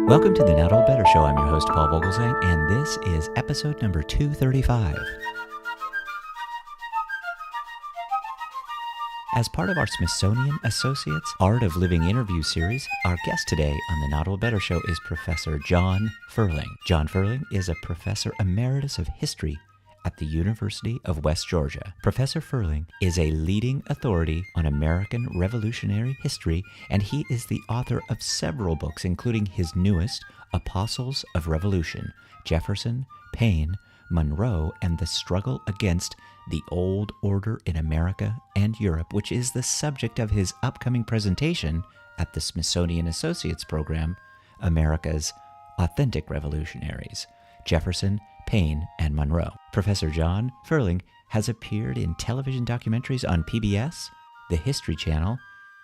Welcome to the Not Old Better Show. I'm your host, Paul Vogelsang, and this is episode number 235. As part of our Smithsonian Associates Art of Living interview series, our guest today on the Not Old Better Show is Professor John Ferling. John Ferling is a Professor Emeritus of History at the University of West Georgia. Professor Ferling is a leading authority on American Revolutionary history, and he is the author of several books, including his newest, Apostles of Revolution, Jefferson, Paine, Monroe, and the Struggle Against the Old Order in America and Europe, which is the subject of his upcoming presentation at the Smithsonian Associates program, America's Authentic Revolutionaries, Jefferson, Paine, and Monroe. Professor John Ferling has appeared in television documentaries on PBS, the History Channel,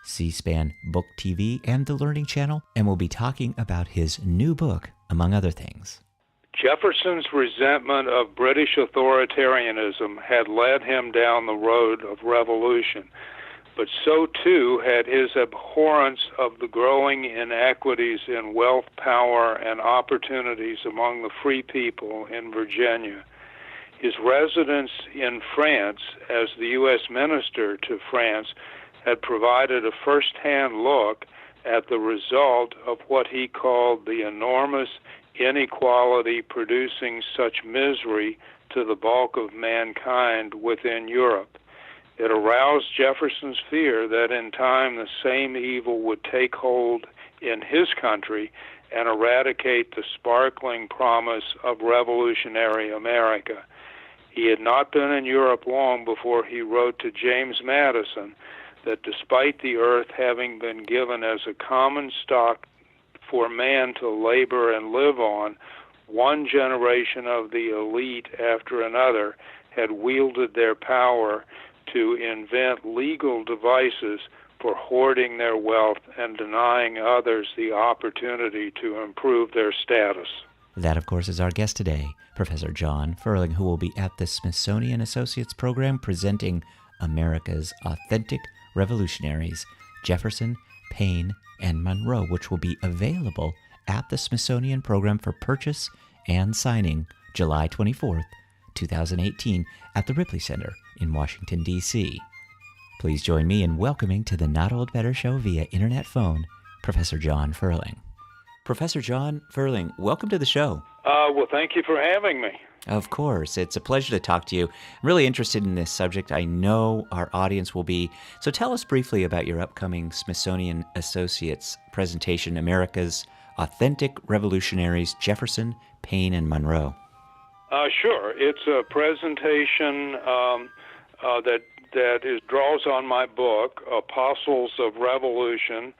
C-SPAN Book TV, and the Learning Channel, and will be talking about his new book, among other things. Jefferson's resentment of British authoritarianism had led him down the road of revolution, but so too had his abhorrence of the growing inequities in wealth, power, and opportunities among the free people in Virginia. His residence in France as the U.S. minister to France had provided a first-hand look at the result of what he called the enormous inequality producing such misery to the bulk of mankind within Europe. It aroused Jefferson's fear that in time the same evil would take hold in his country and eradicate the sparkling promise of revolutionary America. He had not been in Europe long before he wrote to James Madison that despite the earth having been given as a common stock for man to labor and live on, one generation of the elite after another had wielded their power to invent legal devices for hoarding their wealth and denying others the opportunity to improve their status. That, of course, is our guest today, Professor John Ferling, who will be at the Smithsonian Associates program presenting America's Authentic Revolutionaries, Jefferson, Paine, and Monroe, which will be available at the Smithsonian program for purchase and signing July 24th, 2018 at the Ripley Center in Washington, D.C. Please join me in welcoming to the Not Old Better Show via internet phone, Professor John Ferling. Professor John Ferling, welcome to the show. Well, thank you for having me. Of course. It's a pleasure to talk to you. I'm really interested in this subject. I know our audience will be. So tell us briefly about your upcoming Smithsonian Associates presentation, America's Authentic Revolutionaries, Jefferson, Paine, and Monroe. Sure. It's a presentation that draws on my book, Apostles of Revolution,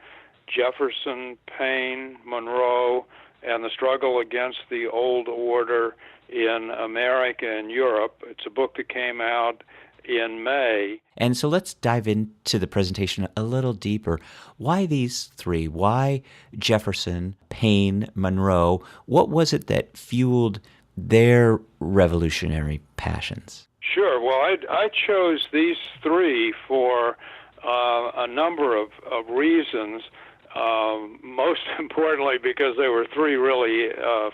Jefferson, Paine, Monroe, and the Struggle Against the Old Order in America and Europe. It's a book that came out in May. And so let's dive into the presentation a little deeper. Why these three? Why Jefferson, Paine, Monroe? What was it that fueled their revolutionary passions? Sure. Well, I chose these three for a number of reasons. Most importantly, because they were three really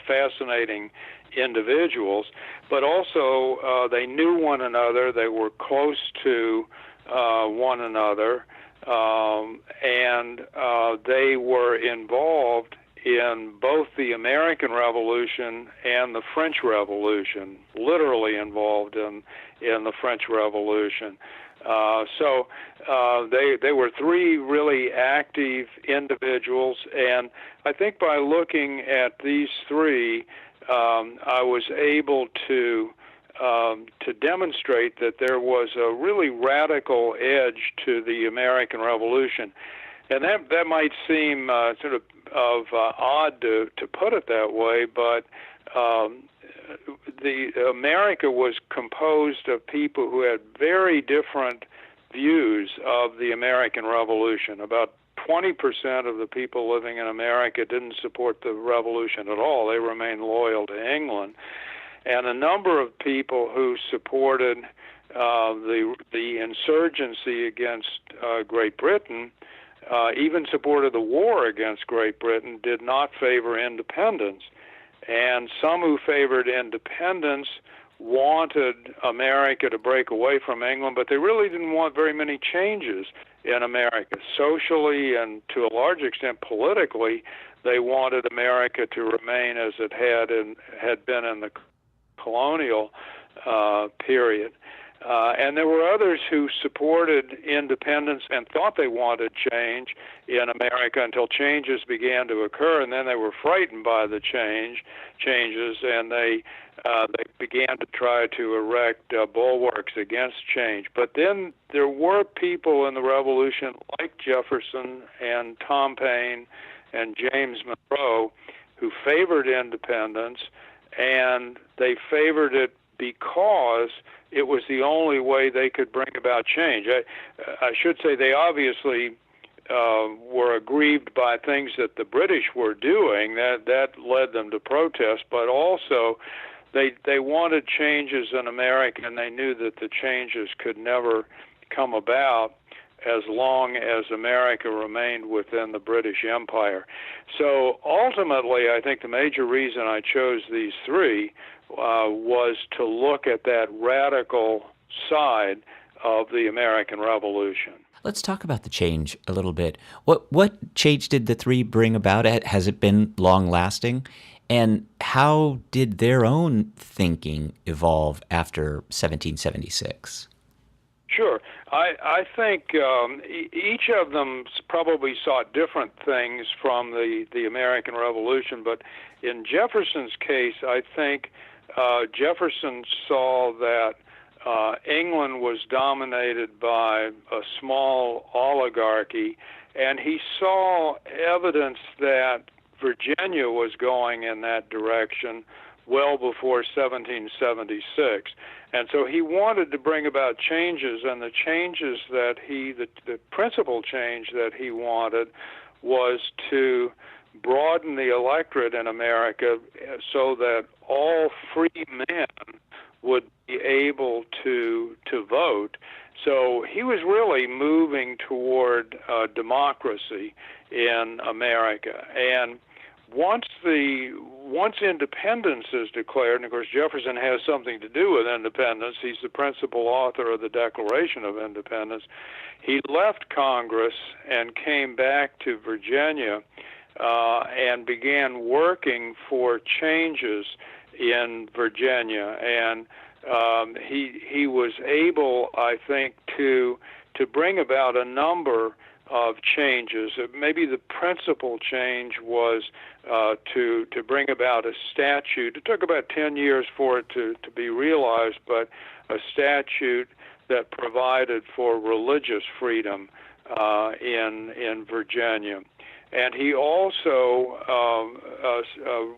fascinating individuals, but also they knew one another, they were close to one another, and they were involved in both the American Revolution and the French Revolution, literally involved in the French Revolution. So they were three really active individuals, and I think by looking at these three, I was able to demonstrate that there was a really radical edge to the American Revolution. And that might seem sort of odd to put it that way, but America was composed of people who had very different views of the American Revolution. About 20% of the people living in America didn't support the revolution at all. They remained loyal to England. And a number of people who supported the insurgency against Great Britain even supported the war against Great Britain, did not favor independence. And some who favored independence wanted America to break away from England, but they really didn't want very many changes in America. Socially and to a large extent politically, they wanted America to remain as it had been in the colonial period. And there were others who supported independence and thought they wanted change in America until changes began to occur, and then they were frightened by the changes, and they began to try to erect bulwarks against change. But then there were people in the Revolution like Jefferson and Tom Paine and James Monroe who favored independence, and they favored it because it was the only way they could bring about change. I should say they obviously were aggrieved by things that the British were doing. That led them to protest, but also they wanted changes in America, and they knew that the changes could never come about as long as America remained within the British Empire. So ultimately, I think the major reason I chose these three was to look at that radical side of the American Revolution. Let's talk about the change a little bit. What change did the three bring about? Has it been long-lasting? And how did their own thinking evolve after 1776? Sure. I think each of them probably saw different things from the American Revolution, but in Jefferson's case, I think Jefferson saw that England was dominated by a small oligarchy, and he saw evidence that Virginia was going in that direction well before 1776. And so he wanted to bring about changes, and the changes that the principal change that he wanted was to broaden the electorate in America so that all free men would be able to vote. So he was really moving toward democracy in America. And once independence is declared, and of course Jefferson has something to do with independence, he's the principal author of the Declaration of Independence, he left Congress and came back to Virginia and began working for changes in Virginia. And he was able, I think, to bring about a number of changes. Maybe the principal change was to bring about a statute. It took about 10 years for it to be realized, but a statute that provided for religious freedom in Virginia. And he also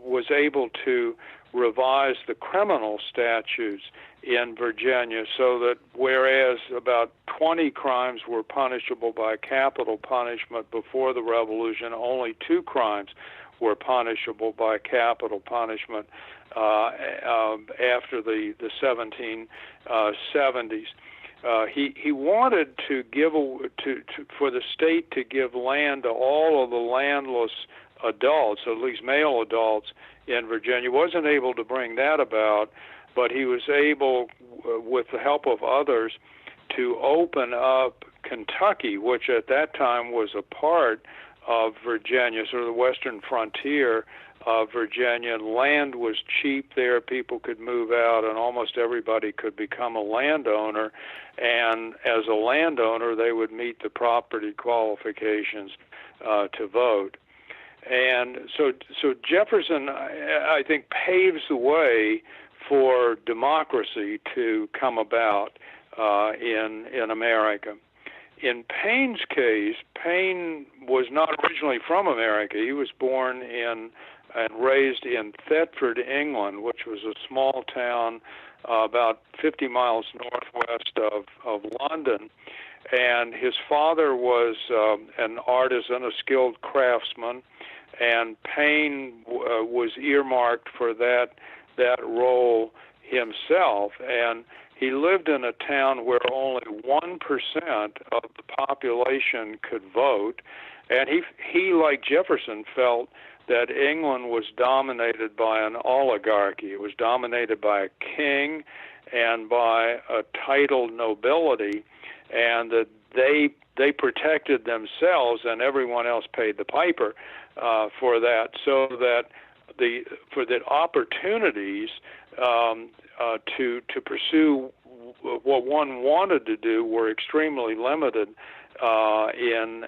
was able to revise the criminal statutes in Virginia so that whereas about 20 crimes were punishable by capital punishment before the Revolution, only 2 crimes were punishable by capital punishment after the 1770s. He wanted to give for the state to give land to all of the landless adults, at least male adults, in Virginia. Wasn't able to bring that about, but he was able, with the help of others, to open up Kentucky, which at that time was a part of Virginia, sort of the western frontier of Virginia. And land was cheap there. People could move out, and almost everybody could become a landowner. And as a landowner, they would meet the property qualifications to vote. And so Jefferson, I think, paves the way for democracy to come about in America. In Paine's case, Paine was not originally from America. He was born in and raised in Thetford, England, which was a small town about 50 miles northwest of London. And his father was an artisan, a skilled craftsman, and Paine was earmarked for that role himself. And he lived in a town where only 1% of the population could vote, and he, like Jefferson, felt that England was dominated by an oligarchy. It was dominated by a king and by a titled nobility, and that they protected themselves and everyone else paid the piper for that, so that the opportunities to pursue what one wanted to do were extremely limited in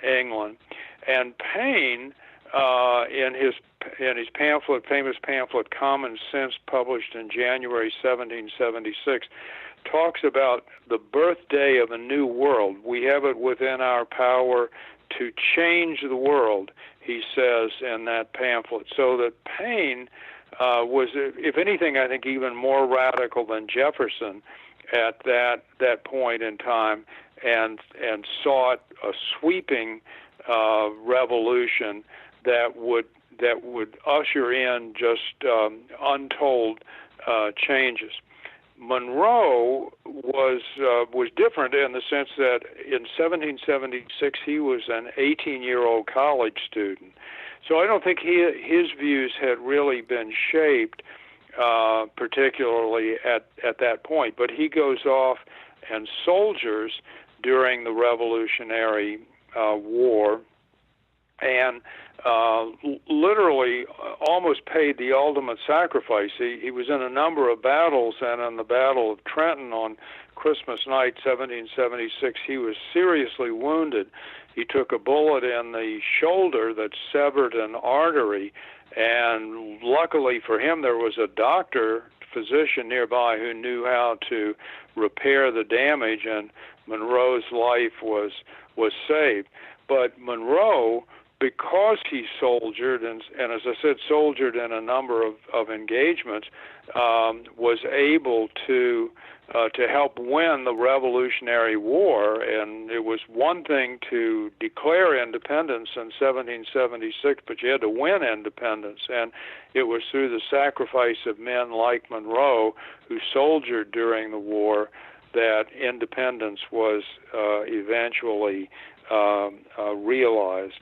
England. And Paine, in his famous pamphlet Common Sense, published in January 1776, talks about the birthday of a new world. We have it within our power to change the world, he says in that pamphlet. So that Paine was, if anything, I think even more radical than Jefferson at that point in time, and sought a sweeping revolution that would usher in just untold changes. Monroe was different in the sense that in 1776 he was an 18-year-old college student. So I don't think his views had really been shaped particularly at that point. But he goes off and soldiers during the Revolutionary War, and literally almost paid the ultimate sacrifice. He was in a number of battles, and in the Battle of Trenton on Christmas night, 1776, he was seriously wounded. He took a bullet in the shoulder that severed an artery, and luckily for him, there was a physician nearby who knew how to repair the damage, and Monroe's life was saved. But Monroe, because he soldiered, and as I said, soldiered in a number of engagements, was able to help win the Revolutionary War. And it was one thing to declare independence in 1776, but you had to win independence. And it was through the sacrifice of men like Monroe, who soldiered during the war, that independence was eventually realized.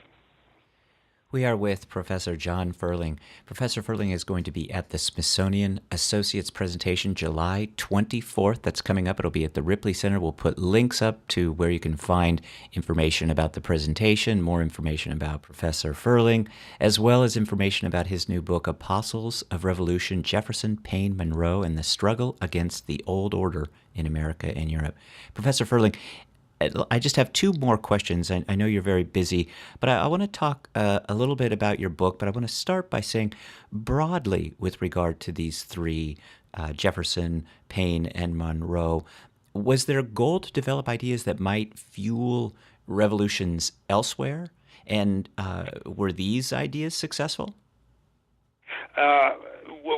We are with Professor John Ferling. Professor Ferling is going to be at the Smithsonian Associates presentation July 24th. That's coming up. It'll be at the Ripley Center. We'll put links up to where you can find information about the presentation, more information about Professor Ferling, as well as information about his new book, Apostles of Revolution, Jefferson, Paine, Monroe, and the Struggle Against the Old Order in America and Europe. Professor Ferling, I just have two more questions. I know you're very busy, but I want to talk a little bit about your book, but I want to start by saying broadly with regard to these three, Jefferson, Paine, and Monroe, was there a goal to develop ideas that might fuel revolutions elsewhere? And were these ideas successful?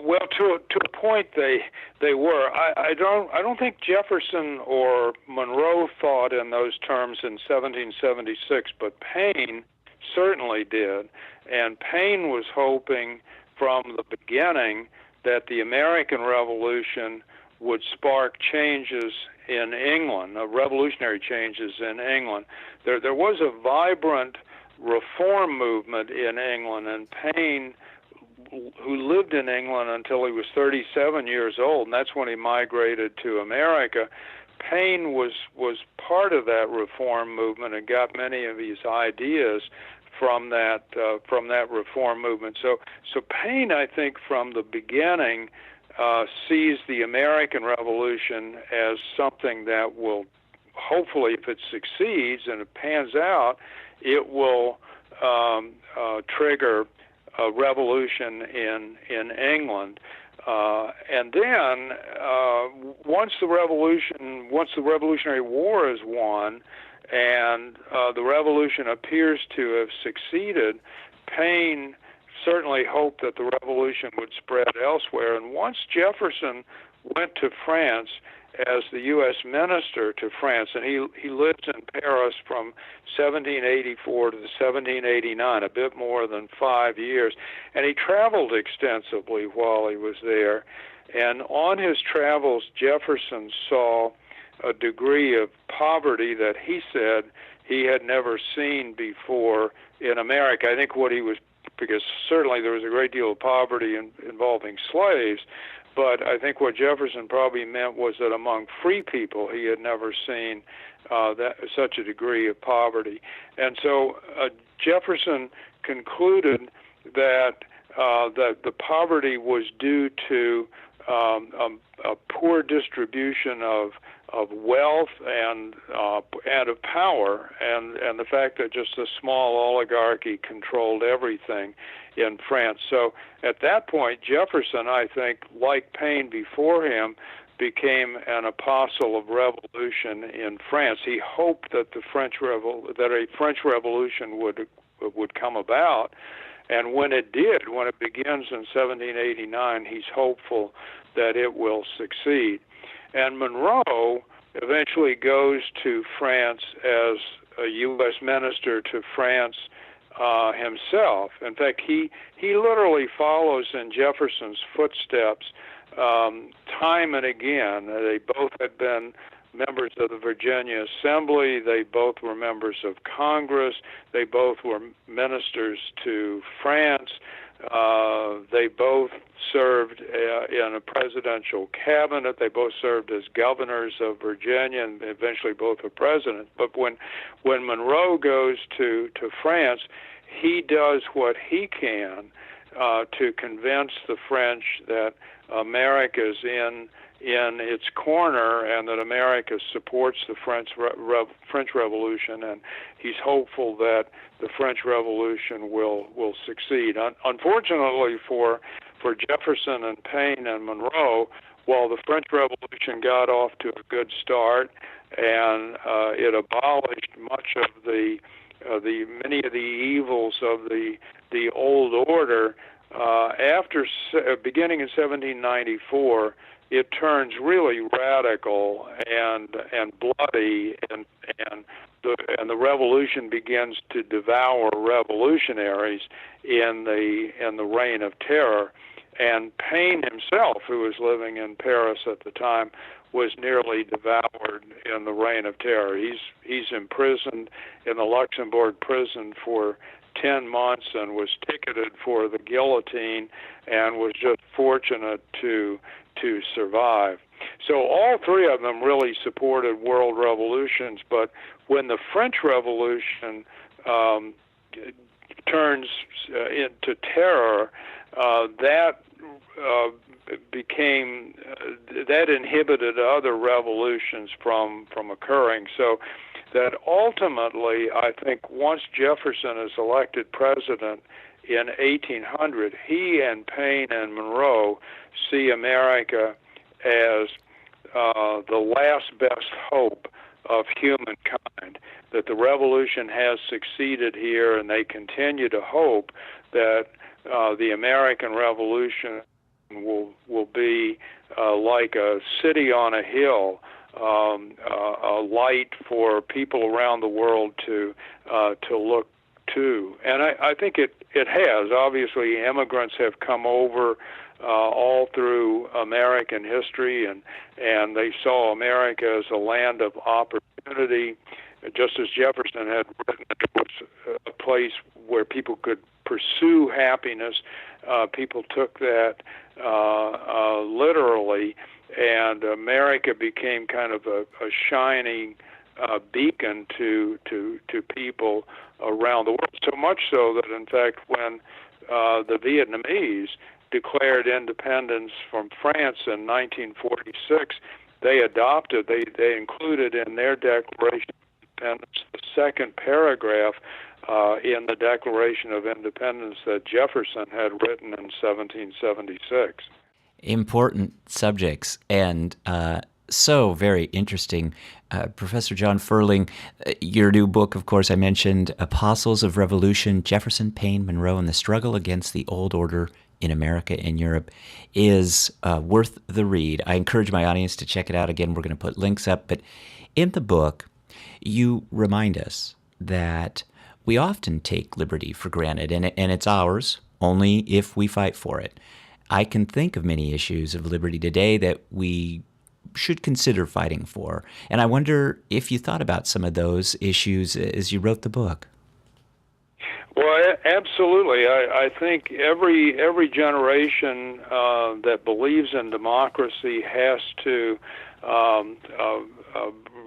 Well, to a point, they were. I don't think Jefferson or Monroe thought in those terms in 1776, but Paine certainly did. And Paine was hoping from the beginning that the American Revolution would spark changes in England, revolutionary changes in England. There was a vibrant reform movement in England, and Paine, who lived in England until he was 37 years old, and that's when he migrated to America. Paine was part of that reform movement and got many of his ideas from that reform movement. So Paine, I think, from the beginning, sees the American Revolution as something that will, hopefully, if it succeeds and it pans out, it will trigger a revolution in England, and then once the Revolutionary War is won, and the revolution appears to have succeeded, Paine certainly hoped that the revolution would spread elsewhere. And once Jefferson went to France as the U.S. minister to France, and he lived in Paris from 1784 to 1789, a bit more than 5 years, and he traveled extensively while he was there. And on his travels, Jefferson saw a degree of poverty that he said he had never seen before in America. I think what he was, because certainly there was a great deal of poverty involving slaves, but I think what Jefferson probably meant was that among free people he had never seen such a degree of poverty. And so Jefferson concluded that the poverty was due to a poor distribution of wealth and of power, and the fact that just a small oligarchy controlled everything in France. So at that point, Jefferson, I think, like Paine before him, became an apostle of revolution in France. He hoped that a French Revolution would come about, and when it did, when it begins in 1789, he's hopeful that it will succeed. And Monroe eventually goes to France as a U.S. minister to France himself. In fact, he literally follows in Jefferson's footsteps time and again. They both had been members of the Virginia Assembly. They both were members of Congress. They both were ministers to France. They both served in a presidential cabinet. They both served as governors of Virginia, and eventually both were presidents. But when Monroe goes to France, he does what he can to convince the French that America's in its corner and that America supports the French Revolution, and he's hopeful that the French Revolution will succeed. Unfortunately for Jefferson and Paine and Monroe, while the French Revolution got off to a good start and it abolished much of the many of the evils of the old order, beginning in 1794, it turns really radical and bloody, and the revolution begins to devour revolutionaries in the Reign of Terror. And Paine himself, who was living in Paris at the time, was nearly devoured in the Reign of Terror. He's imprisoned in the Luxembourg prison for 10 months and was ticketed for the guillotine and was just fortunate to survive. So all three of them really supported world revolutions, but when the French Revolution turns into terror, that inhibited other revolutions from occurring. So that ultimately, I think, once Jefferson is elected president in 1800, he and Paine and Monroe see America as the last best hope of humankind, that the revolution has succeeded here, and they continue to hope that the American Revolution will be like a city on a hill, a light for people around the world to look to. And I think it has. Obviously, immigrants have come over all through American history, and they saw America as a land of opportunity. Just as Jefferson had written, it was a place where people could pursue happiness. People took that literally, and America became kind of a shining beacon to people around the world. So much so that, in fact, when the Vietnamese declared independence from France in 1946, they included in their Declaration of Independence the second paragraph in the Declaration of Independence that Jefferson had written in 1776. Important subjects, and so very interesting. Professor John Ferling, your new book, of course, I mentioned, Apostles of Revolution, Jefferson, Paine, Monroe, and the Struggle Against the Old Order in America and Europe, is worth the read. I encourage my audience to check it out. Again, we're going to put links up. But in the book, you remind us that we often take liberty for granted, and it's ours only if we fight for it. I can think of many issues of liberty today that we should consider fighting for. And I wonder if you thought about some of those issues as you wrote the book. Well, absolutely. I think every generation that believes in democracy has to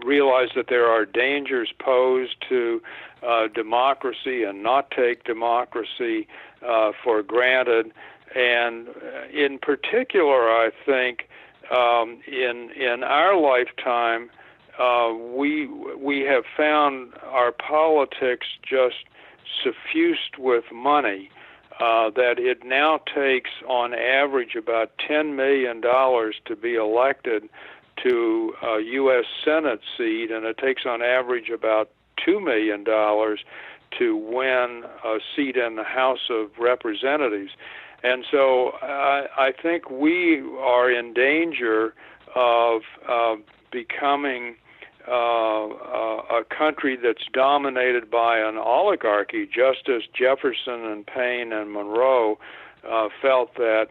realize that there are dangers posed to democracy and not take democracy for granted. And in particular, I think in our lifetime, we have found our politics just suffused with money, that it now takes on average about $10 million to be elected to a U.S. Senate seat, and it takes on average about $2 million to win a seat in the House of Representatives. And so I think we are in danger of becoming a country that's dominated by an oligarchy, just as Jefferson and Paine and Monroe felt that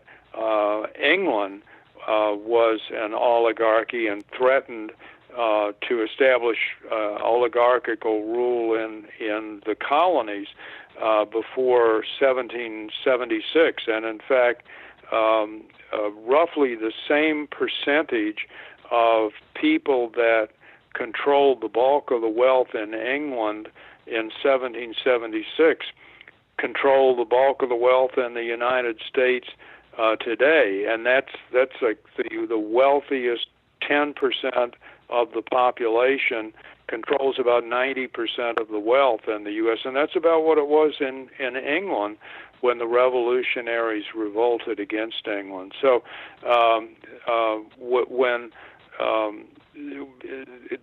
England was an oligarchy and threatened to establish oligarchical rule in the colonies before 1776. And in fact, roughly the same percentage of people that controlled the bulk of the wealth in England in 1776 control the bulk of the wealth in the United States today, and that's like the wealthiest 10% of the population controls about 90% of the wealth in the U.S., and that's about what it was in England when the revolutionaries revolted against England. So when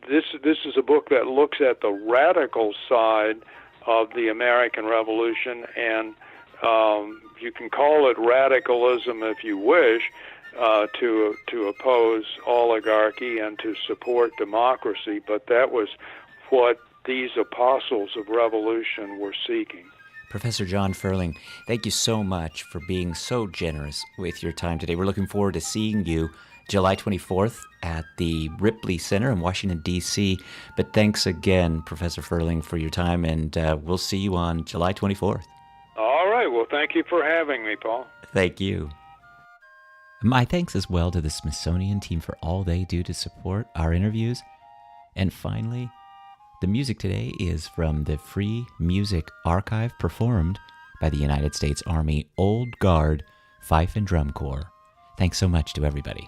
this is a book that looks at the radical side of the American Revolution, and you can call it radicalism if you wish, to oppose oligarchy and to support democracy, but that was what these apostles of revolution were seeking. Professor John Ferling, thank you so much for being so generous with your time today. We're looking forward to seeing you July 24th at the Ripley Center in Washington, D.C. But thanks again, Professor Ferling, for your time, and we'll see you on July 24th. All right. Well, thank you for having me, Paul. Thank you. My thanks as well to the Smithsonian team for all they do to support our interviews. And finally, the music today is from the Free Music Archive performed by the United States Army Old Guard Fife and Drum Corps. Thanks so much to everybody.